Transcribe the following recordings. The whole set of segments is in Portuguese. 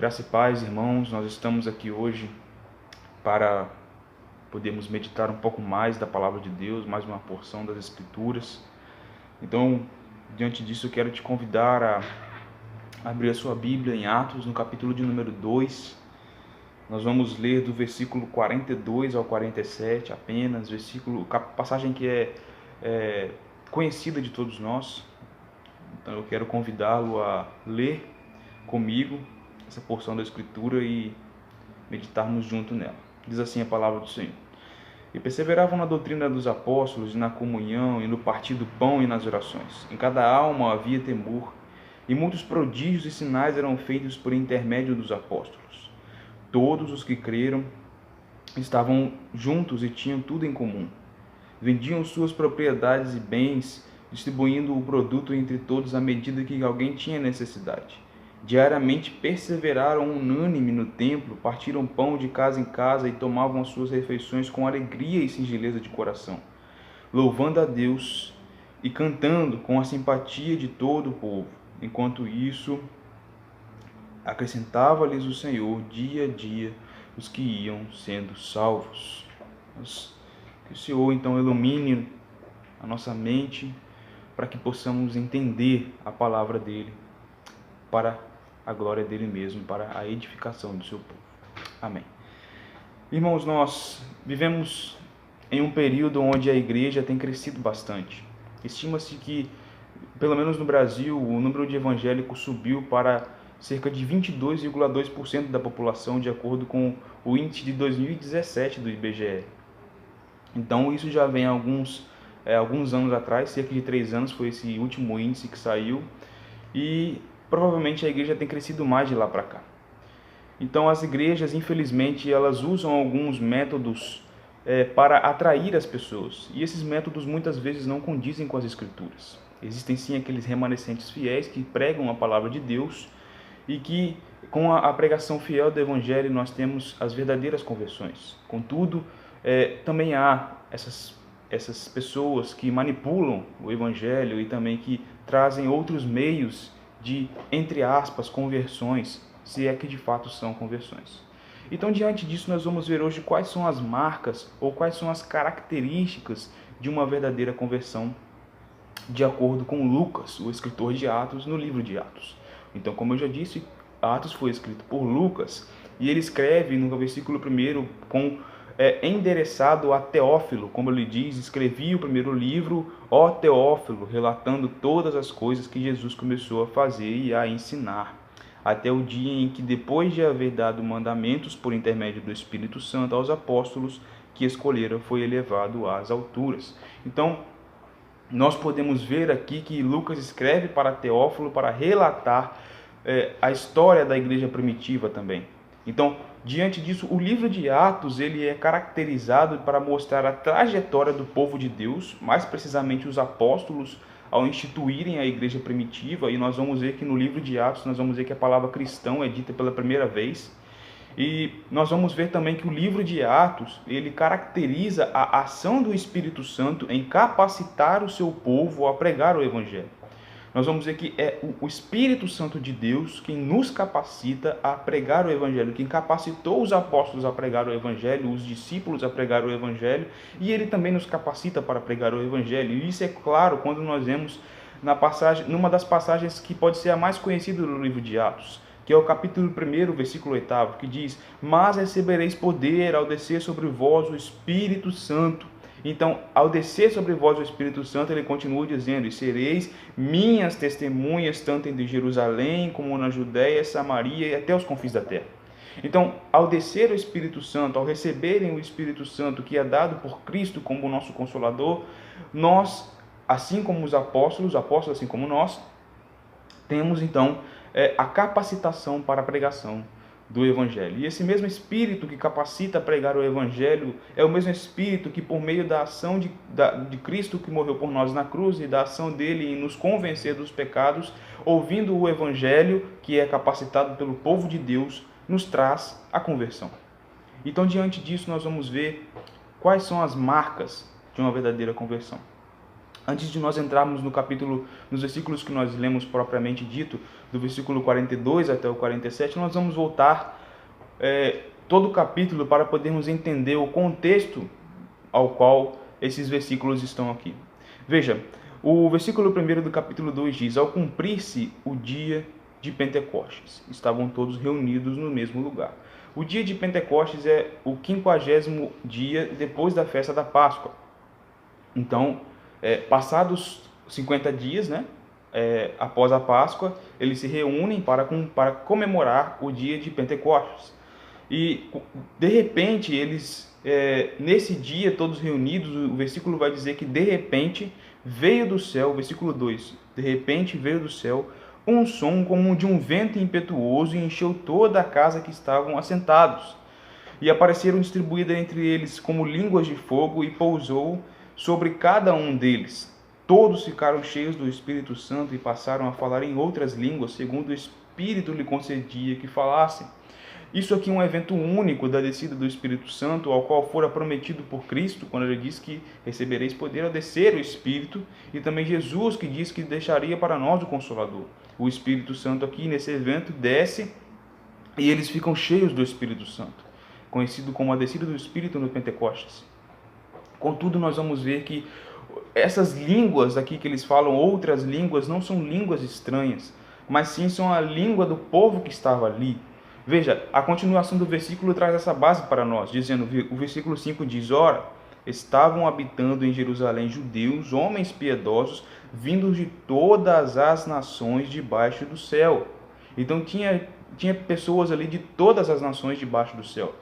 Graça e paz, irmãos, nós estamos aqui hoje para podermos meditar um pouco mais da Palavra de Deus, mais uma porção das Escrituras. Então, diante disso, eu quero te convidar a abrir a sua Bíblia em Atos, no capítulo de número 2. Nós vamos ler do versículo 42 ao 47 apenas, passagem que é conhecida de todos nós. Então, eu quero convidá-lo a ler comigo essa porção da Escritura e meditarmos junto nela. Diz assim a palavra do Senhor: E perseveravam na doutrina dos apóstolos, e na comunhão, e no partir do pão e nas orações. Em cada alma havia temor, e muitos prodígios e sinais eram feitos por intermédio dos apóstolos. Todos os que creram estavam juntos e tinham tudo em comum. Vendiam suas propriedades e bens, distribuindo o produto entre todos à medida que alguém tinha necessidade. Diariamente perseveraram unânime no templo, partiram pão de casa em casa e tomavam as suas refeições com alegria e singeleza de coração, louvando a Deus e cantando com a simpatia de todo o povo. Enquanto isso, acrescentava-lhes o Senhor dia a dia os que iam sendo salvos. Que o Senhor então ilumine a nossa mente para que possamos entender a palavra dele para a glória dele mesmo, para a edificação do seu povo. Amém. Irmãos, nós vivemos em um período onde a igreja tem crescido bastante. Estima-se que, pelo menos no Brasil, o número de evangélicos subiu para cerca de 22,2% da população, de acordo com o índice de 2017 do IBGE. Então, isso já vem há alguns anos atrás, cerca de 3 anos foi esse último índice que saiu, e provavelmente a igreja tem crescido mais de lá para cá. Então as igrejas, infelizmente, elas usam alguns métodos para atrair as pessoas. E esses métodos muitas vezes não condizem com as Escrituras. Existem sim aqueles remanescentes fiéis que pregam a palavra de Deus e que com a pregação fiel do Evangelho nós temos as verdadeiras conversões. Contudo, também há essas pessoas que manipulam o Evangelho e também que trazem outros meios de, entre aspas, conversões, se é que de fato são conversões. Então, diante disso, nós vamos ver hoje quais são as marcas ou quais são as características de uma verdadeira conversão, de acordo com Lucas, o escritor de Atos, no livro de Atos. Então, como eu já disse, Atos foi escrito por Lucas e ele escreve no versículo 1 com endereçado a Teófilo, como ele diz: escrevi o primeiro livro, ó Teófilo, relatando todas as coisas que Jesus começou a fazer e a ensinar, até o dia em que, depois de haver dado mandamentos por intermédio do Espírito Santo aos apóstolos que escolheram, foi elevado às alturas. Então, nós podemos ver aqui que Lucas escreve para Teófilo para relatar a história da igreja primitiva também. Então, diante disso, o livro de Atos ele é caracterizado para mostrar a trajetória do povo de Deus, mais precisamente os apóstolos, ao instituírem a igreja primitiva. E nós vamos ver que no livro de Atos, nós vamos ver que a palavra cristão é dita pela primeira vez. E nós vamos ver também que o livro de Atos, ele caracteriza a ação do Espírito Santo em capacitar o seu povo a pregar o Evangelho. Nós vamos ver que é o Espírito Santo de Deus quem nos capacita a pregar o Evangelho, quem capacitou os apóstolos a pregar o Evangelho, os discípulos a pregar o Evangelho, e ele também nos capacita para pregar o Evangelho. E isso é claro quando nós vemos numa das passagens que pode ser a mais conhecida do livro de Atos, que é o capítulo 1, versículo 8, que diz: Mas recebereis poder ao descer sobre vós o Espírito Santo. Então, ao descer sobre vós o Espírito Santo, ele continua dizendo: E sereis minhas testemunhas, tanto em Jerusalém, como na Judéia, Samaria e até os confins da terra. Então, ao descer o Espírito Santo, ao receberem o Espírito Santo, que é dado por Cristo como nosso Consolador, nós, assim como os apóstolos assim como nós, temos então a capacitação para a pregação do Evangelho. E esse mesmo Espírito que capacita a pregar o Evangelho é o mesmo Espírito que, por meio da ação de Cristo que morreu por nós na cruz e da ação dele em nos convencer dos pecados, ouvindo o Evangelho, que é capacitado pelo povo de Deus, nos traz a conversão. Então, diante disso, nós vamos ver quais são as marcas de uma verdadeira conversão. Antes de nós entrarmos nos versículos que nós lemos propriamente dito, do versículo 42 até o 47, nós vamos voltar todo o capítulo para podermos entender o contexto ao qual esses versículos estão aqui. Veja, o versículo 1 do capítulo 2 diz: ao cumprir-se o dia de Pentecostes, estavam todos reunidos no mesmo lugar. O dia de Pentecostes é o 50º dia depois da festa da Páscoa. Então, passados 50 dias, após a Páscoa, eles se reúnem para comemorar o dia de Pentecostes. E, de repente, nesse dia, todos reunidos, o versículo vai dizer que, de repente, veio do céu, versículo 2, de repente veio do céu um som como de um vento impetuoso e encheu toda a casa que estavam assentados. E apareceram distribuídas entre eles como línguas de fogo e pousou sobre cada um deles. Todos ficaram cheios do Espírito Santo e passaram a falar em outras línguas, segundo o Espírito lhe concedia que falassem. Isso aqui é um evento único da descida do Espírito Santo, ao qual fora prometido por Cristo, quando ele diz que recebereis poder ao descer o Espírito, e também Jesus, que diz que deixaria para nós o Consolador. O Espírito Santo aqui, nesse evento, desce e eles ficam cheios do Espírito Santo, conhecido como a descida do Espírito no Pentecostes. Contudo, nós vamos ver que essas línguas aqui que eles falam, outras línguas, não são línguas estranhas, mas sim são a língua do povo que estava ali. Veja, a continuação do versículo traz essa base para nós, dizendo, o versículo 5 diz: ora, estavam habitando em Jerusalém judeus, homens piedosos, vindos de todas as nações debaixo do céu. Então tinha pessoas ali de todas as nações debaixo do céu.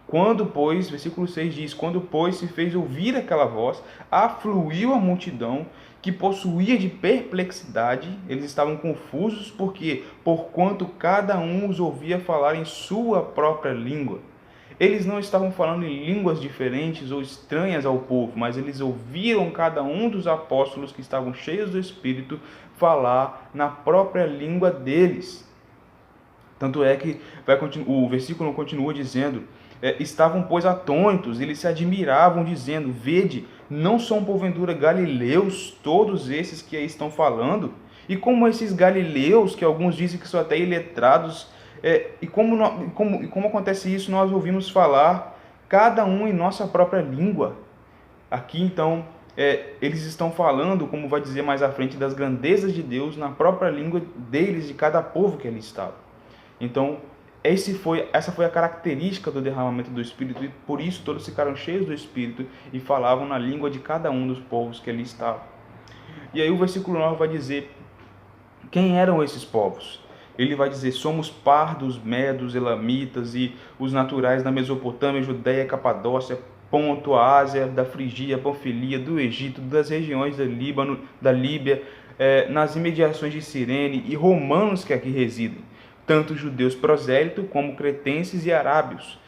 Quando, pois, versículo 6 diz, quando, pois, se fez ouvir aquela voz, afluiu a multidão, que possuía de perplexidade, eles estavam confusos, porque, porquanto cada um os ouvia falar em sua própria língua. Eles não estavam falando em línguas diferentes ou estranhas ao povo, mas eles ouviram cada um dos apóstolos que estavam cheios do Espírito falar na própria língua deles. Tanto é que o versículo continua dizendo, estavam, pois, atônitos, eles se admiravam, dizendo, vede, não são porventura galileus todos esses que aí estão falando? E como esses galileus, que alguns dizem que são até iletrados, e como acontece isso, nós ouvimos falar, cada um em nossa própria língua. Aqui, então, eles estão falando, como vai dizer mais à frente, das grandezas de Deus na própria língua deles, de cada povo que ali estava. Então, essa foi a característica do derramamento do Espírito, e por isso todos ficaram cheios do Espírito e falavam na língua de cada um dos povos que ali estavam. E aí o versículo 9 vai dizer quem eram esses povos. Ele vai dizer, somos pardos, medos, elamitas e os naturais da Mesopotâmia, Judéia, Capadócia, Ponto, Ásia, da Frigia, Panfilia, do Egito, das regiões do Líbano, da Líbia, nas imediações de Cirene e romanos que aqui residem, tanto judeus prosélitos como cretenses e arábios,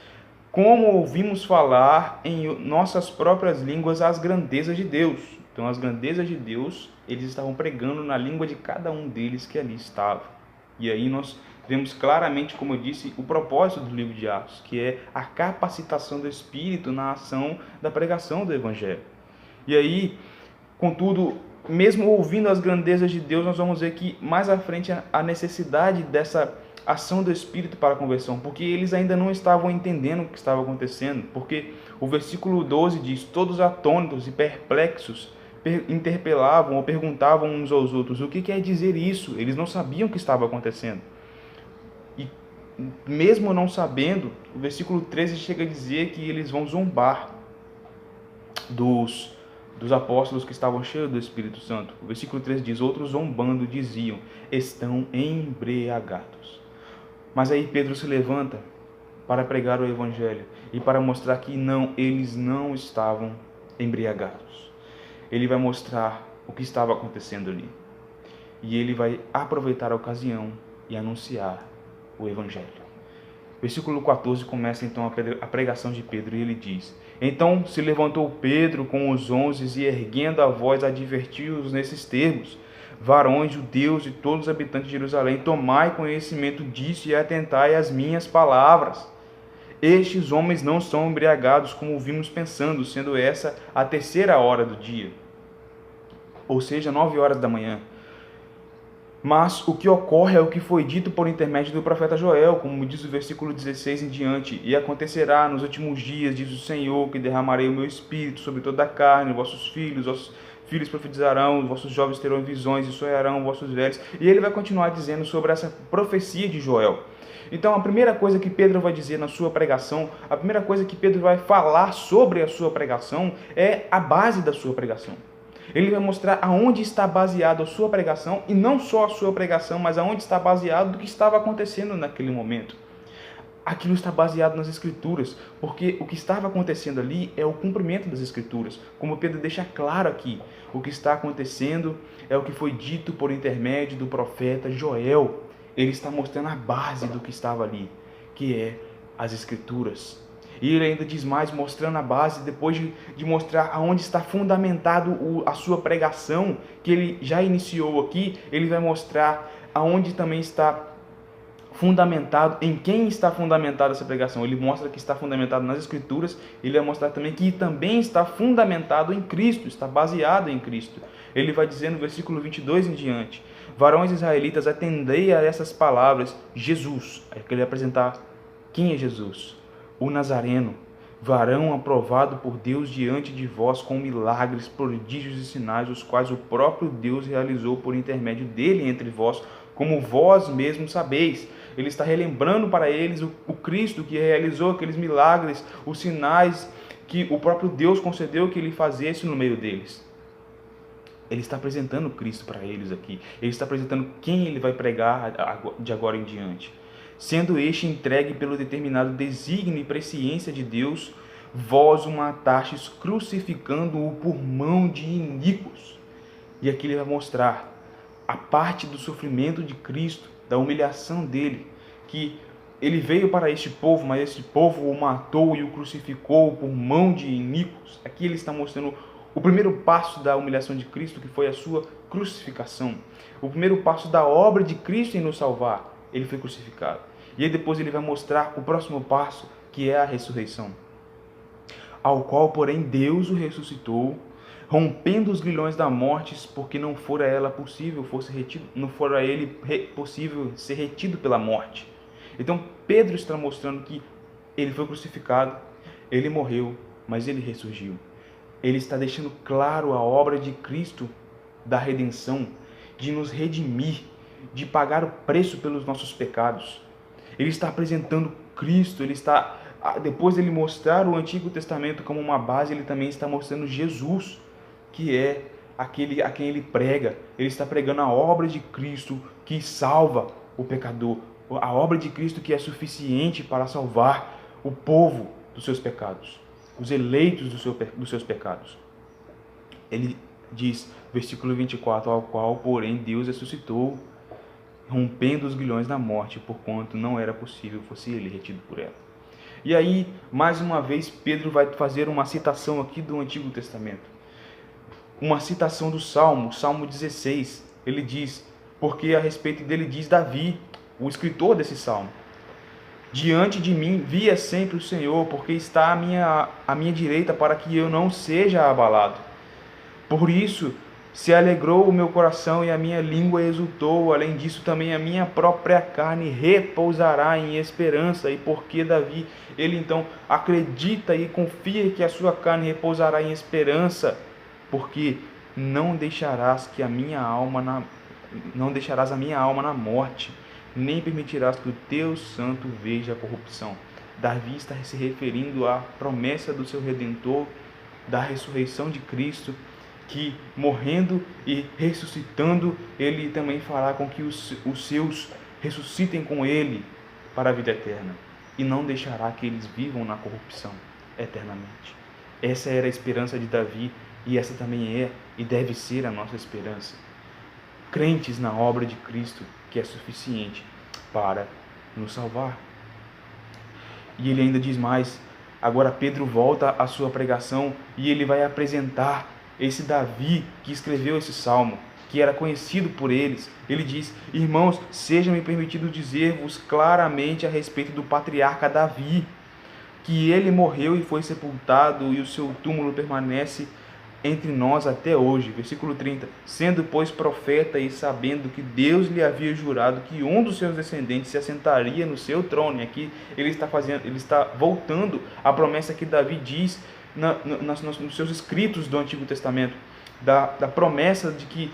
como ouvimos falar em nossas próprias línguas as grandezas de Deus. Então, as grandezas de Deus, eles estavam pregando na língua de cada um deles que ali estava. E aí nós vemos claramente, como eu disse, o propósito do livro de Atos, que é a capacitação do Espírito na ação da pregação do Evangelho. E aí, contudo, mesmo ouvindo as grandezas de Deus, nós vamos ver que mais à frente a necessidade dessa ação do Espírito para a conversão, porque eles ainda não estavam entendendo o que estava acontecendo, porque o versículo 12 diz, todos atônitos e perplexos interpelavam ou perguntavam uns aos outros, o que quer dizer isso? Eles não sabiam o que estava acontecendo. E mesmo não sabendo, o versículo 13 chega a dizer que eles vão zombar dos apóstolos que estavam cheios do Espírito Santo. O versículo 13 diz, outros zombando diziam, estão embriagados. Mas aí Pedro se levanta para pregar o Evangelho e para mostrar que eles não estavam embriagados. Ele vai mostrar o que estava acontecendo ali. E ele vai aproveitar a ocasião e anunciar o Evangelho. Versículo 14 começa então a pregação de Pedro e ele diz, então se levantou Pedro com os 11 e erguendo a voz advertiu-os nesses termos, varões, judeus e todos os habitantes de Jerusalém, tomai conhecimento disso e atentai às minhas palavras. Estes homens não são embriagados como vimos pensando, sendo essa a 3ª hora do dia. ou seja, 9 horas da manhã. Mas o que ocorre é o que foi dito por intermédio do profeta Joel, como diz o versículo 16 em diante. E acontecerá nos últimos dias, diz o Senhor, que derramarei o meu espírito sobre toda a carne, vossos filhos profetizarão, vossos jovens terão visões e sonharão, vossos velhos. E ele vai continuar dizendo sobre essa profecia de Joel. Então a primeira coisa que Pedro vai dizer na sua pregação, a primeira coisa que Pedro vai falar sobre a sua pregação é a base da sua pregação. Ele vai mostrar aonde está baseada a sua pregação, e não só a sua pregação, mas aonde está baseado o que estava acontecendo naquele momento. Aquilo está baseado nas Escrituras, porque o que estava acontecendo ali é o cumprimento das Escrituras. Como Pedro deixa claro aqui, o que está acontecendo é o que foi dito por intermédio do profeta Joel. Ele está mostrando a base do que estava ali, que é as Escrituras. E ele ainda diz mais, mostrando a base, depois de mostrar aonde está fundamentado a sua pregação, que ele já iniciou aqui, ele vai mostrar aonde também está fundamentado, em quem está fundamentada essa pregação. Ele mostra que está fundamentado nas Escrituras, ele vai mostrar também que também está fundamentado em Cristo, está baseado em Cristo. Ele vai dizer no versículo 22 em diante, varões israelitas, atendei a essas palavras, Jesus. Aí ele vai apresentar quem é Jesus. O Nazareno, varão aprovado por Deus diante de vós com milagres, prodígios e sinais, os quais o próprio Deus realizou por intermédio dele entre vós, como vós mesmos sabeis. Ele está relembrando para eles o Cristo que realizou aqueles milagres, os sinais que o próprio Deus concedeu que ele fizesse no meio deles. Ele está apresentando Cristo para eles aqui. Ele está apresentando quem ele vai pregar de agora em diante. Sendo este entregue pelo determinado desígnio e presciência de Deus, vós o matastes crucificando-o por mão de iníquos. E aqui ele vai mostrar a parte do sofrimento de Cristo, da humilhação dele, que ele veio para este povo, mas este povo o matou e o crucificou por mão de iníquos. Aqui ele está mostrando o primeiro passo da humilhação de Cristo, que foi a sua crucificação. O primeiro passo da obra de Cristo em nos salvar, ele foi crucificado. E aí depois ele vai mostrar o próximo passo, que é a ressurreição. Ao qual, porém, Deus o ressuscitou, rompendo os grilhões da morte, porque não fora ela possível, não fora ele possível ser retido pela morte. Então Pedro está mostrando que ele foi crucificado, ele morreu, mas ele ressurgiu. Ele está deixando claro a obra de Cristo da redenção, de nos redimir, de pagar o preço pelos nossos pecados. Ele está apresentando Cristo, depois de ele mostrar o Antigo Testamento como uma base, ele também está mostrando Jesus, que é aquele a quem ele prega. Ele está pregando a obra de Cristo que salva o pecador, a obra de Cristo que é suficiente para salvar o povo dos seus pecados, os eleitos dos seus pecados. Ele diz, versículo 24, ao qual, porém, Deus ressuscitou, rompendo os grilhões da morte, porquanto não era possível fosse ele retido por ela. E aí, mais uma vez, Pedro vai fazer uma citação aqui do Antigo Testamento. Uma citação do Salmo 16. Ele diz, porque a respeito dele diz Davi, o escritor desse Salmo. Diante de mim via sempre o Senhor, porque está à minha direita, para que eu não seja abalado. Por isso se alegrou o meu coração e a minha língua exultou. Além disso, também a minha própria carne repousará em esperança. E porque Davi, ele então acredita e confia que a sua carne repousará em esperança, porque não deixarás a minha alma na morte, nem permitirás que o teu santo veja a corrupção. Davi está se referindo à promessa do seu Redentor, da ressurreição de Cristo, que morrendo e ressuscitando, ele também fará com que os seus ressuscitem com ele para a vida eterna, e não deixará que eles vivam na corrupção eternamente. Essa era a esperança de Davi, e essa também é e deve ser a nossa esperança. Crentes na obra de Cristo, que é suficiente para nos salvar. E ele ainda diz mais. Agora Pedro volta à sua pregação e ele vai apresentar esse Davi que escreveu esse salmo, que era conhecido por eles. Ele diz, irmãos, seja-me permitido dizer-vos claramente a respeito do patriarca Davi, que ele morreu e foi sepultado, e o seu túmulo permanece entre nós até hoje. Versículo 30. Sendo, pois, profeta e sabendo que Deus lhe havia jurado que um dos seus descendentes se assentaria no seu trono. E aqui ele está voltando à promessa que Davi diz nos seus escritos do Antigo Testamento. Da promessa de que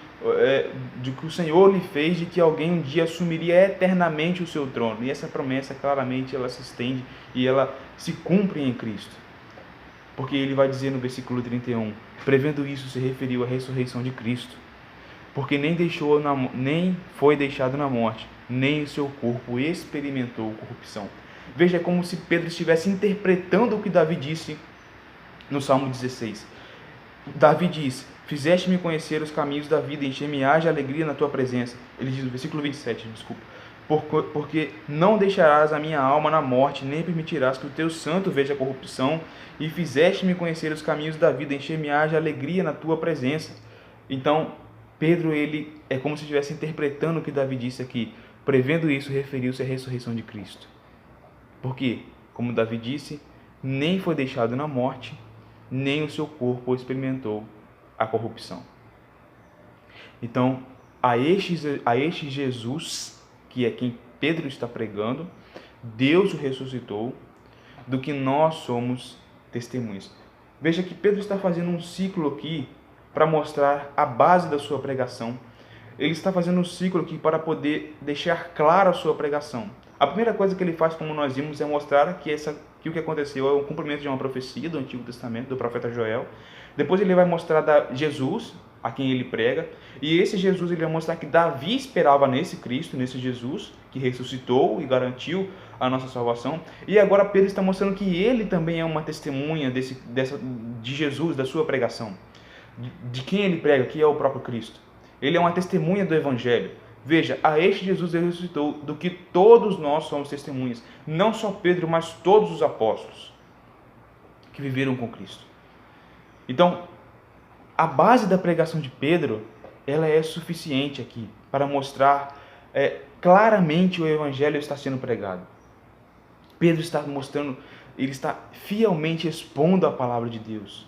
o Senhor lhe fez de que alguém um dia assumiria eternamente o seu trono. E essa promessa claramente ela se estende e ela se cumpre em Cristo. Porque ele vai dizer no versículo 31, prevendo isso se referiu à ressurreição de Cristo. Porque nem foi deixado na morte, nem o seu corpo experimentou corrupção. Veja como se Pedro estivesse interpretando o que Davi disse no Salmo 16. Davi diz, fizeste-me conhecer os caminhos da vida, encher-me-ás de alegria na tua presença. Ele diz no versículo 27, desculpa. Porque não deixarás a minha alma na morte, nem permitirás que o teu santo veja a corrupção, e fizeste-me conhecer os caminhos da vida, encher-me-ás de alegria na tua presença. Então, Pedro, ele é como se estivesse interpretando o que Davi disse aqui. Prevendo isso, referiu-se à ressurreição de Cristo. Porque, como Davi disse, nem foi deixado na morte, nem o seu corpo experimentou a corrupção. Então, a este Jesus, que é quem Pedro está pregando, Deus o ressuscitou, do que nós somos testemunhas. Veja que Pedro está fazendo um ciclo aqui para mostrar a base da sua pregação. Ele está fazendo um ciclo aqui para poder deixar clara a sua pregação. A primeira coisa que ele faz, como nós vimos, é mostrar que o que aconteceu é o cumprimento de uma profecia do Antigo Testamento, do profeta Joel. Depois ele vai mostrar Jesus, a quem ele prega, e esse Jesus ele vai mostrar que Davi esperava nesse Cristo, nesse Jesus, que ressuscitou e garantiu a nossa salvação. E agora Pedro está mostrando que ele também é uma testemunha de Jesus, da sua pregação. De quem ele prega, que é o próprio Cristo. Ele é uma testemunha do Evangelho. Veja, a este Jesus ele ressuscitou, do que todos nós somos testemunhas. Não só Pedro, mas todos os apóstolos que viveram com Cristo. Então, a base da pregação de Pedro, ela é suficiente aqui para mostrar claramente o Evangelho está sendo pregado. Pedro está mostrando, ele está fielmente expondo a palavra de Deus.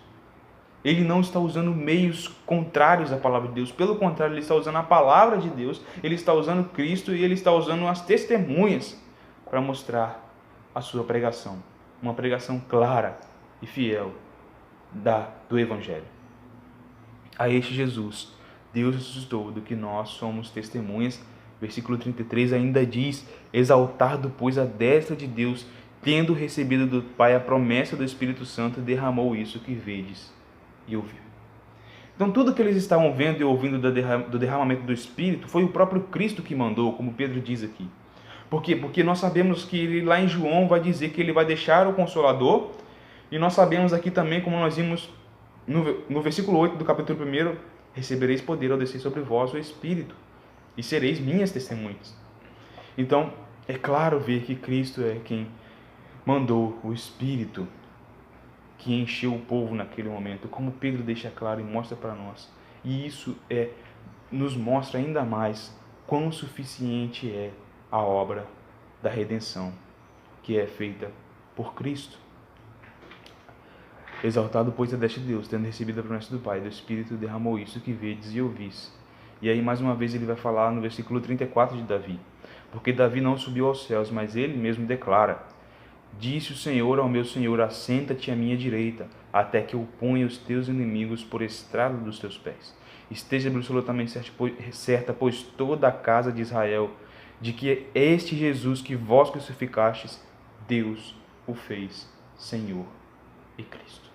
Ele não está usando meios contrários à palavra de Deus. Pelo contrário, ele está usando a palavra de Deus, ele está usando Cristo e ele está usando as testemunhas para mostrar a sua pregação. Uma pregação clara e fiel do Evangelho. A este Jesus, Deus ressuscitou, do que nós somos testemunhas. Versículo 33 ainda diz, exaltado, pois, a destra de Deus, tendo recebido do Pai a promessa do Espírito Santo, derramou isso que vedes e ouviu. Então tudo que eles estavam vendo e ouvindo do derramamento do Espírito foi o próprio Cristo que mandou, como Pedro diz aqui. Por quê? Porque nós sabemos que ele, lá em João, vai dizer que ele vai deixar o Consolador, e nós sabemos aqui também, como nós vimos no versículo 8 do capítulo 1, recebereis poder ao descer sobre vós o Espírito, e sereis minhas testemunhas. Então, é claro ver que Cristo é quem mandou o Espírito, que encheu o povo naquele momento, como Pedro deixa claro e mostra para nós. E isso nos mostra ainda mais quão suficiente é a obra da redenção, que é feita por Cristo. Exaltado, pois, a destra de Deus, tendo recebido a promessa do Pai, do Espírito, derramou isso que vedes e ouvis. E aí, mais uma vez, ele vai falar no versículo 34 de Davi. Porque Davi não subiu aos céus, mas ele mesmo declara, disse o Senhor ao meu Senhor, assenta-te à minha direita, até que eu ponha os teus inimigos por estrado dos teus pés. Esteja absolutamente certa, pois toda a casa de Israel, de que este Jesus que vós crucificastes, Deus o fez Senhor e Cristo.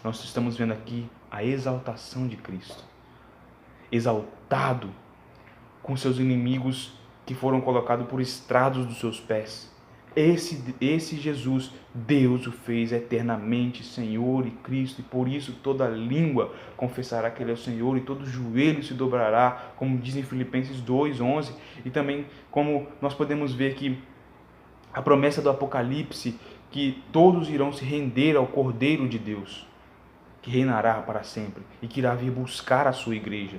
Nós estamos vendo aqui a exaltação de Cristo. Exaltado com seus inimigos que foram colocados por estrados dos seus pés. Esse Jesus, Deus o fez eternamente Senhor e Cristo, e por isso toda língua confessará que Ele é o Senhor e todo joelho se dobrará, como diz em Filipenses 2:11, e também como nós podemos ver que a promessa do Apocalipse, que todos irão se render ao Cordeiro de Deus, que reinará para sempre e que irá vir buscar a sua igreja.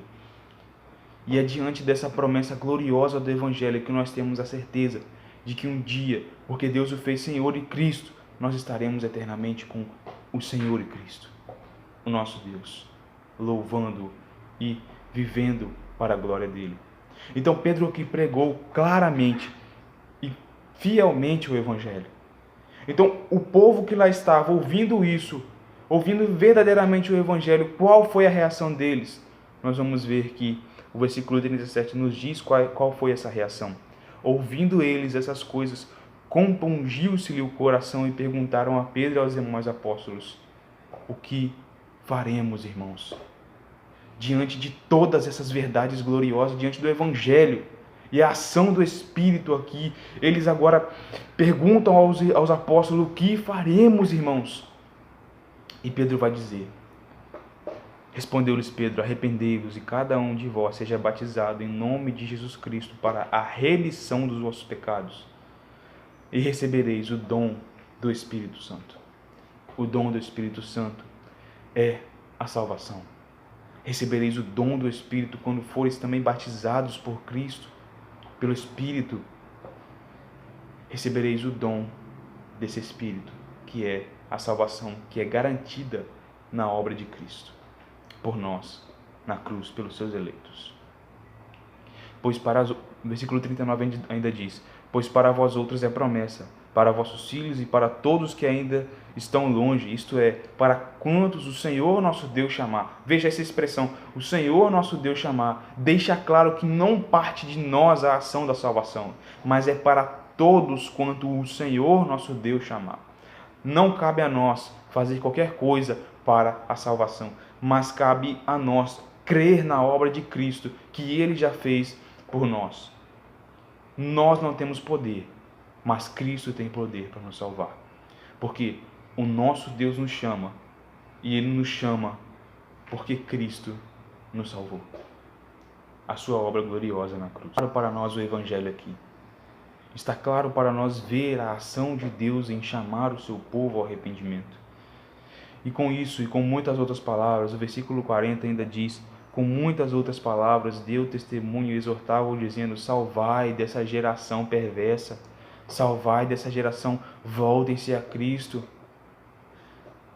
E é diante dessa promessa gloriosa do Evangelho que nós temos a certeza de que um dia, porque Deus o fez Senhor e Cristo, nós estaremos eternamente com o Senhor e Cristo, o nosso Deus. louvando e vivendo para a glória dele. Então Pedro aqui pregou claramente e fielmente o Evangelho. Então o povo que lá estava ouvindo isso, ouvindo verdadeiramente o Evangelho, qual foi a reação deles? Nós vamos ver que o versículo 37 nos diz qual foi essa reação. Ouvindo eles essas coisas, compungiu-se-lhe o coração e perguntaram a Pedro e aos demais apóstolos: o que faremos, irmãos? Diante de todas essas verdades gloriosas, diante do Evangelho e a ação do Espírito aqui, eles agora perguntam aos apóstolos: o que faremos, irmãos? E Pedro vai dizer: respondeu-lhes Pedro: arrependei-vos e cada um de vós seja batizado em nome de Jesus Cristo para a remissão dos vossos pecados, e recebereis o dom do Espírito Santo. O dom do Espírito Santo é a salvação. Recebereis o dom do Espírito quando fores também batizados por Cristo, pelo Espírito. Recebereis o dom desse Espírito, que é a salvação, que é garantida na obra de Cristo, por nós, na cruz, pelos seus eleitos. Pois para o versículo 39 ainda diz: pois para vós outros é promessa, para vossos filhos e para todos que ainda estão longe, isto é, para quantos o Senhor nosso Deus chamar. Veja essa expressão, o Senhor nosso Deus chamar, deixa claro que não parte de nós a ação da salvação, mas é para todos quanto o Senhor nosso Deus chamar. Não cabe a nós fazer qualquer coisa para a salvação, mas cabe a nós crer na obra de Cristo, que Ele já fez por nós. Nós não temos poder, mas Cristo tem poder para nos salvar. Porque o nosso Deus nos chama, e Ele nos chama porque Cristo nos salvou. A sua obra gloriosa na cruz. Claro para nós o Evangelho aqui. Está claro para nós ver a ação de Deus em chamar o seu povo ao arrependimento. E com isso, e com muitas outras palavras, o versículo 40 ainda diz: com muitas outras palavras, deu testemunho e exortava-o, dizendo: salvai dessa geração perversa, salvai dessa geração, voltem-se a Cristo,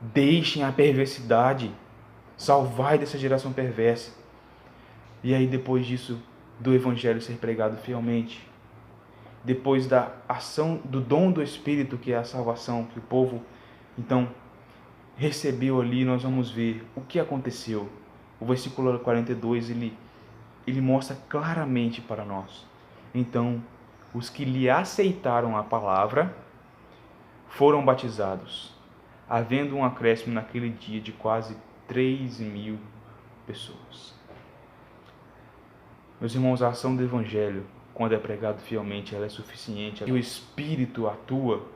deixem a perversidade, salvai dessa geração perversa. E aí, depois disso, do Evangelho ser pregado fielmente, depois da ação do dom do Espírito, que é a salvação, que o povo então recebeu ali, nós vamos ver o que aconteceu. O versículo 42, ele mostra claramente para nós. Então, os que lhe aceitaram a palavra foram batizados, havendo um acréscimo naquele dia de quase 3.000 pessoas. Meus irmãos, a ação do Evangelho, quando é pregado fielmente, ela é suficiente. E o Espírito atua,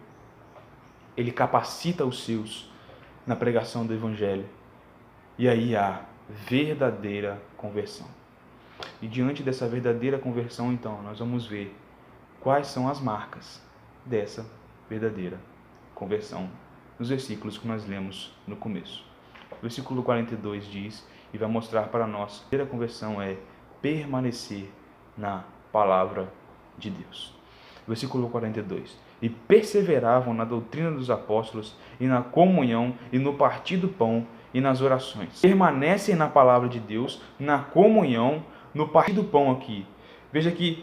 ele capacita os seus na pregação do Evangelho. E aí há verdadeira conversão. E diante dessa verdadeira conversão, então, nós vamos ver quais são as marcas dessa verdadeira conversão nos versículos que nós lemos no começo. O versículo 42 diz, e vai mostrar para nós, a verdadeira conversão é permanecer na palavra de Deus. Versículo 42. E perseveravam na doutrina dos apóstolos, e na comunhão, e no partir do pão, e nas orações. Permanecem na palavra de Deus, na comunhão, no partir do pão aqui. Veja que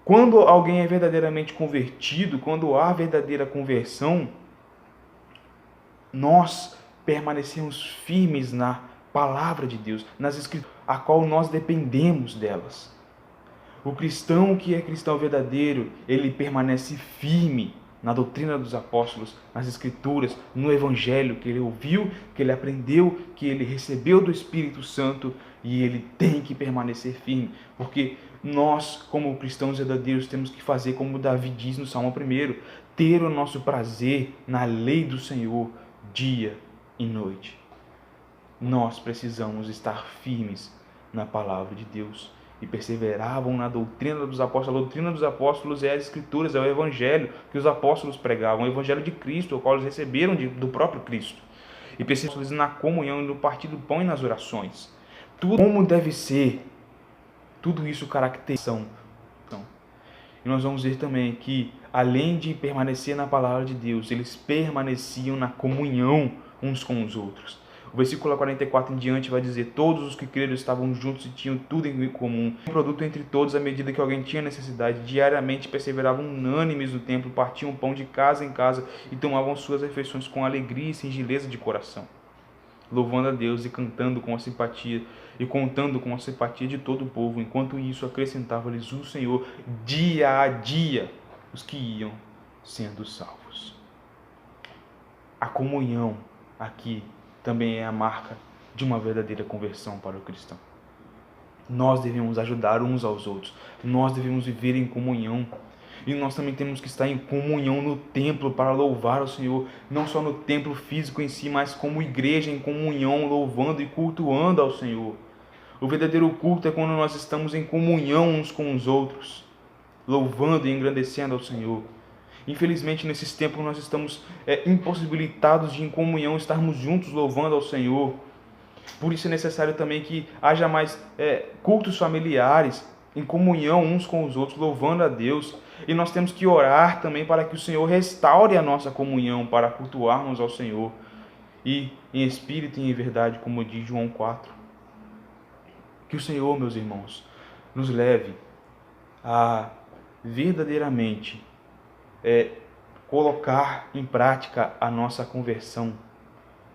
quando alguém é verdadeiramente convertido, quando há verdadeira conversão, nós permanecemos firmes na palavra de Deus, nas Escrituras, a qual nós dependemos delas. O cristão que é cristão verdadeiro, ele permanece firme na doutrina dos apóstolos, nas Escrituras, no Evangelho que ele ouviu, que ele aprendeu, que ele recebeu do Espírito Santo, e ele tem que permanecer firme, porque nós, como cristãos verdadeiros, temos que fazer como Davi diz no Salmo 1, ter o nosso prazer na lei do Senhor dia e noite. Nós precisamos estar firmes na palavra de Deus. E perseveravam na doutrina dos apóstolos. A doutrina dos apóstolos é as Escrituras, é o Evangelho que os apóstolos pregavam, o Evangelho de Cristo, o qual eles receberam do próprio Cristo. E perseveravam na comunhão, no partir do pão e nas orações. Tudo como deve ser, tudo isso caracterização. E nós vamos ver também que, além de permanecer na palavra de Deus, eles permaneciam na comunhão uns com os outros. O versículo 44 em diante vai dizer: todos os que creram estavam juntos e tinham tudo em comum. Um produto entre todos à medida que alguém tinha necessidade. Diariamente perseveravam unânimes no templo, partiam pão de casa em casa e tomavam suas refeições com alegria e singeleza de coração, louvando a Deus e cantando com a simpatia e contando com a simpatia de todo o povo. Enquanto isso, acrescentava-lhes o Senhor dia a dia os que iam sendo salvos. A comunhão aqui também é a marca de uma verdadeira conversão para o cristão. Nós devemos ajudar uns aos outros. Nós devemos viver em comunhão. E nós também temos que estar em comunhão no templo para louvar o Senhor. Não só no templo físico em si, mas como igreja em comunhão, louvando e cultuando ao Senhor. O verdadeiro culto é quando nós estamos em comunhão uns com os outros, louvando e engrandecendo ao Senhor. Infelizmente, nesses tempos nós estamos impossibilitados de, em comunhão, estarmos juntos louvando ao Senhor. Por isso é necessário também que haja mais cultos familiares, em comunhão uns com os outros, louvando a Deus. E nós temos que orar também para que o Senhor restaure a nossa comunhão, para cultuarmos ao Senhor. E em espírito e em verdade, como diz João 4. Que o Senhor, meus irmãos, nos leve a verdadeiramente colocar em prática a nossa conversão,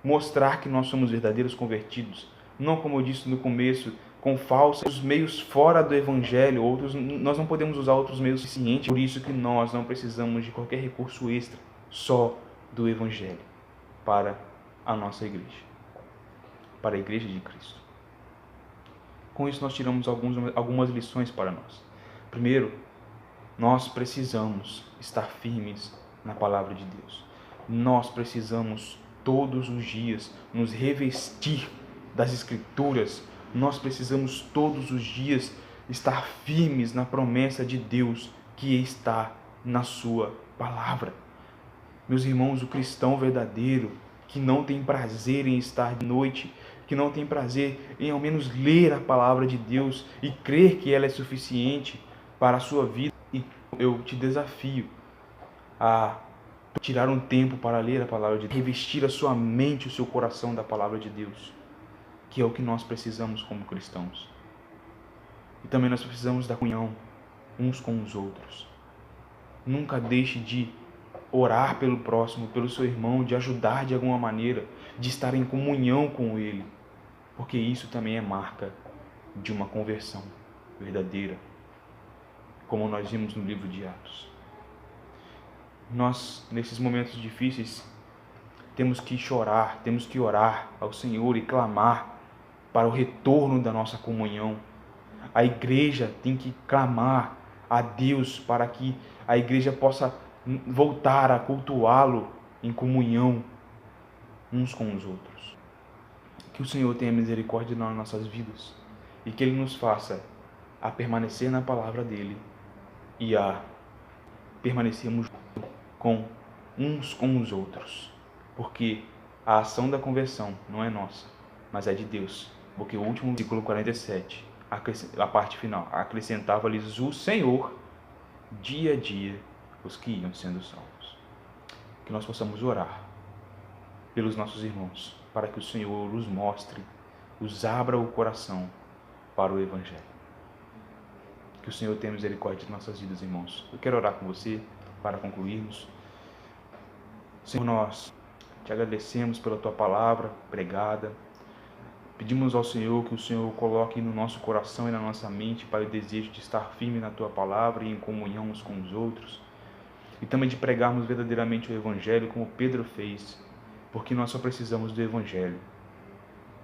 mostrar que nós somos verdadeiros convertidos, não, como eu disse no começo, com falsos meios fora do Evangelho. Nós não podemos usar outros meios suficientes, por isso que nós não precisamos de qualquer recurso extra, só do Evangelho para a nossa igreja, para a igreja de Cristo. Com isso nós tiramos algumas lições para nós. Primeiro, nós precisamos estar firmes na palavra de Deus. Nós precisamos todos os dias nos revestir das Escrituras. Nós precisamos todos os dias estar firmes na promessa de Deus que está na sua palavra. Meus irmãos, o cristão verdadeiro, que não tem prazer em estar de noite, que não tem prazer em ao menos ler a palavra de Deus e crer que ela é suficiente para a sua vida, e eu te desafio a tirar um tempo para ler a palavra de Deus, revestir a sua mente, o seu coração da palavra de Deus, que é o que nós precisamos como cristãos. E também nós precisamos da comunhão uns com os outros. Nunca deixe de orar pelo próximo, pelo seu irmão, de ajudar de alguma maneira, de estar em comunhão com ele, porque isso também é marca de uma conversão verdadeira, como nós vimos no livro de Atos. Nós, nesses momentos difíceis, temos que chorar, temos que orar ao Senhor e clamar para o retorno da nossa comunhão. A igreja tem que clamar a Deus para que a igreja possa voltar a cultuá-lo em comunhão uns com os outros. Que o Senhor tenha misericórdia nas nossas vidas e que Ele nos faça a permanecer na palavra dEle e a permanecermos com uns com os outros, porque a ação da conversão não é nossa, mas é de Deus, porque o último versículo 47, a parte final, acrescentava-lhes o Senhor dia a dia os que iam sendo salvos. Que nós possamos orar pelos nossos irmãos, para que o Senhor os mostre, os abra o coração para o Evangelho. Que o Senhor tenha misericórdia de nossas vidas, irmãos. Eu quero orar com você para concluirmos. Senhor, nós te agradecemos pela tua palavra pregada. Pedimos ao Senhor que o Senhor coloque no nosso coração e na nossa mente para o desejo de estar firme na tua palavra e em comunhão uns com os outros. E também de pregarmos verdadeiramente o Evangelho como Pedro fez, porque nós só precisamos do Evangelho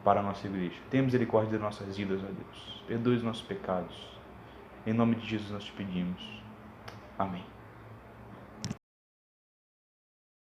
para a nossa igreja. Tenha misericórdia das nossas vidas, ó Deus. Perdoe os nossos pecados. Em nome de Jesus nós te pedimos. Amém.